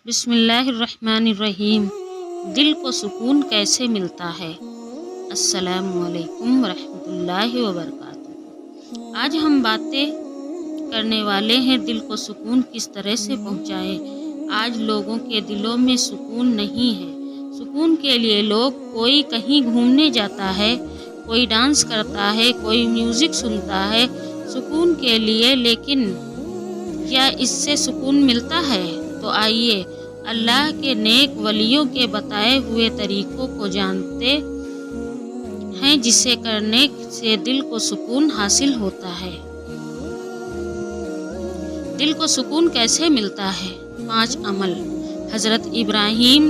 بسم اللہ الرحمن الرحیم۔ دل کو سکون کیسے ملتا ہے؟ السلام علیکم ورحمۃ اللہ وبرکاتہ۔ آج ہم باتیں کرنے والے ہیں دل کو سکون کس طرح سے پہنچائیں۔ آج لوگوں کے دلوں میں سکون نہیں ہے۔ سکون کے لیے لوگ کوئی کہیں گھومنے جاتا ہے، کوئی ڈانس کرتا ہے، کوئی میوزک سنتا ہے سکون کے لیے، لیکن کیا اس سے سکون ملتا ہے؟ تو آئیے اللہ کے نیک ولیوں کے بتائے ہوئے طریقوں کو جانتے ہیں جسے کرنے سے دل کو سکون حاصل ہوتا ہے۔ دل کو سکون کیسے ملتا ہے؟ 5 عمل۔ حضرت ابراہیم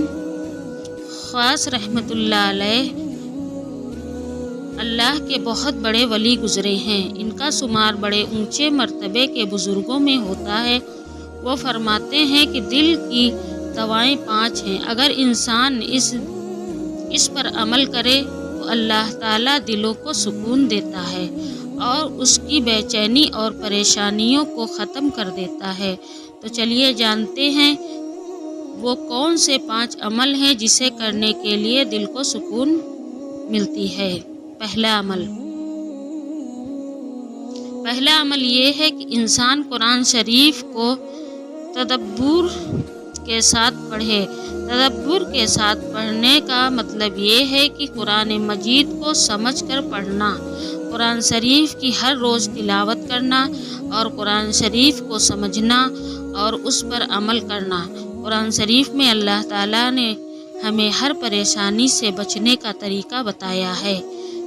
خاص رحمۃ اللہ علیہ اللہ کے بہت بڑے ولی گزرے ہیں۔ ان کا شمار بڑے اونچے مرتبے کے بزرگوں میں ہوتا ہے۔ وہ فرماتے ہیں کہ دل کی دوائیں 5 ہیں۔ اگر انسان اس پر عمل کرے تو اللہ تعالیٰ دلوں کو سکون دیتا ہے اور اس کی بے چینی اور پریشانیوں کو ختم کر دیتا ہے۔ تو چلیے جانتے ہیں وہ کون سے 5 عمل ہیں جسے کرنے کے لیے دل کو سکون ملتی ہے۔ پہلا عمل یہ ہے کہ انسان قرآن شریف کو تدبر کے ساتھ پڑھے۔ تدبر کے ساتھ پڑھنے کا مطلب یہ ہے کہ قرآن مجید کو سمجھ کر پڑھنا، قرآن شریف کی ہر روز تلاوت کرنا اور قرآن شریف کو سمجھنا اور اس پر عمل کرنا۔ قرآن شریف میں اللہ تعالیٰ نے ہمیں ہر پریشانی سے بچنے کا طریقہ بتایا ہے،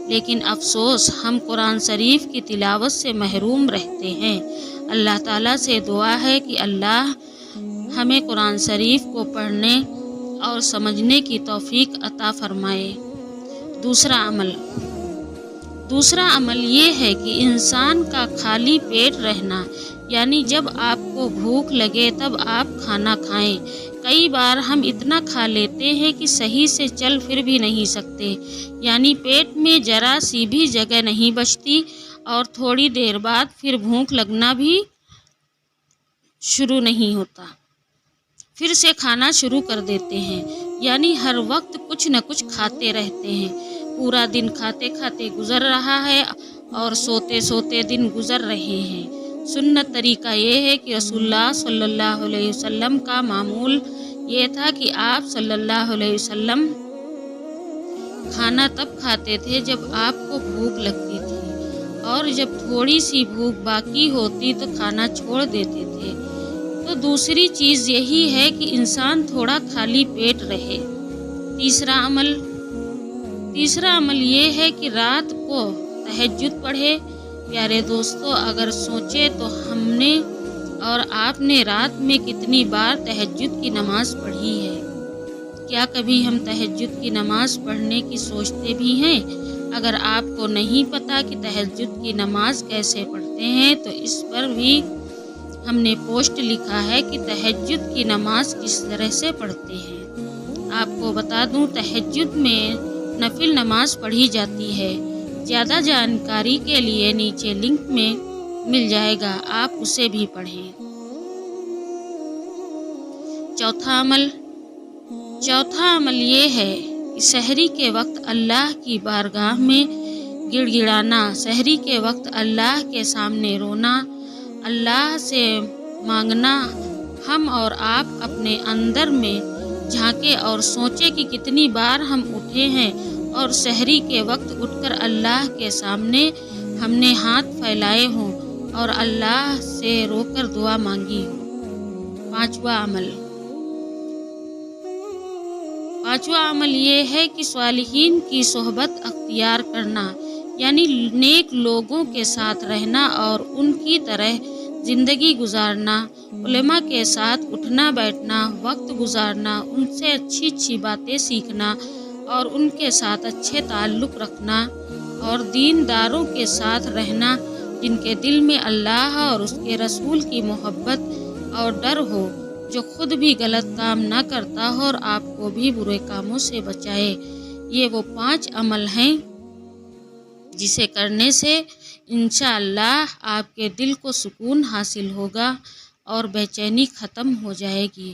لیکن افسوس ہم قرآن شریف کی تلاوت سے محروم رہتے ہیں۔ اللہ تعالیٰ سے دعا ہے کہ اللہ ہمیں قرآن شریف کو پڑھنے اور سمجھنے کی توفیق عطا فرمائے۔ دوسرا عمل یہ ہے کہ انسان کا خالی پیٹ رہنا، یعنی جب آپ کو بھوک لگے تب آپ کھانا کھائیں۔ کئی بار ہم اتنا کھا لیتے ہیں کہ صحیح سے چل پھر بھی نہیں سکتے، یعنی پیٹ میں ذرا سی بھی جگہ نہیں بچتی اور تھوڑی دیر بعد پھر بھوک لگنا بھی شروع نہیں ہوتا، پھر سے کھانا شروع کر دیتے ہیں، یعنی ہر وقت کچھ نہ کچھ کھاتے رہتے ہیں۔ پورا دن کھاتے کھاتے گزر رہا ہے اور سوتے سوتے دن گزر رہے ہیں۔ سنت طریقہ یہ ہے کہ رسول اللہ صلی اللہ علیہ وسلم کا معمول یہ تھا کہ آپ صلی اللہ علیہ وسلم کھانا تب کھاتے تھے جب آپ کو بھوک لگتی تھی، اور جب تھوڑی سی بھوک باقی ہوتی تو کھانا چھوڑ دیتے تھے۔ تو دوسری چیز یہی ہے کہ انسان تھوڑا خالی پیٹ رہے۔ تیسرا عمل یہ ہے کہ رات کو تہجد پڑھے۔ پیارے دوستو، اگر سوچے تو ہم نے اور آپ نے رات میں کتنی بار تہجد کی نماز پڑھی ہے؟ کیا کبھی ہم تہجد کی نماز پڑھنے کی سوچتے بھی ہیں؟ اگر آپ کو نہیں پتا کہ تہجد کی نماز کیسے پڑھتے ہیں تو اس پر بھی ہم نے پوسٹ لکھا ہے کہ تہجد کی نماز کس طرح سے پڑھتے ہیں۔ آپ کو بتا دوں تہجد میں نفل نماز پڑھی جاتی ہے۔ زیادہ جانکاری کے لیے نیچے لنک میں مل جائے گا، آپ اسے بھی پڑھیں۔ چوتھا عمل یہ ہے کہ سحری کے وقت اللہ کی بارگاہ میں گڑ گڑانا، سحری کے وقت اللہ کے سامنے رونا، اللہ سے مانگنا۔ ہم اور آپ اپنے اندر میں جھانکے اور سوچے کہ کتنی بار ہم اٹھے ہیں اور سحری کے وقت اٹھ کر اللہ کے سامنے ہم نے ہاتھ پھیلائے ہوں اور اللہ سے رو کر دعا مانگی ہو۔ پانچواں عمل یہ ہے کہ صالحین کی صحبت اختیار کرنا، یعنی نیک لوگوں کے ساتھ رہنا اور ان کی طرح زندگی گزارنا، علماء کے ساتھ اٹھنا بیٹھنا، وقت گزارنا، ان سے اچھی اچھی باتیں سیکھنا اور ان کے ساتھ اچھے تعلق رکھنا، اور دینداروں کے ساتھ رہنا جن کے دل میں اللہ اور اس کے رسول کی محبت اور ڈر ہو، جو خود بھی غلط کام نہ کرتا ہو اور آپ کو بھی برے کاموں سے بچائے۔ یہ وہ 5 عمل ہیں جسے کرنے سے انشاءاللہ آپ کے دل کو سکون حاصل ہوگا اور بے چینی ختم ہو جائے گی۔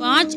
5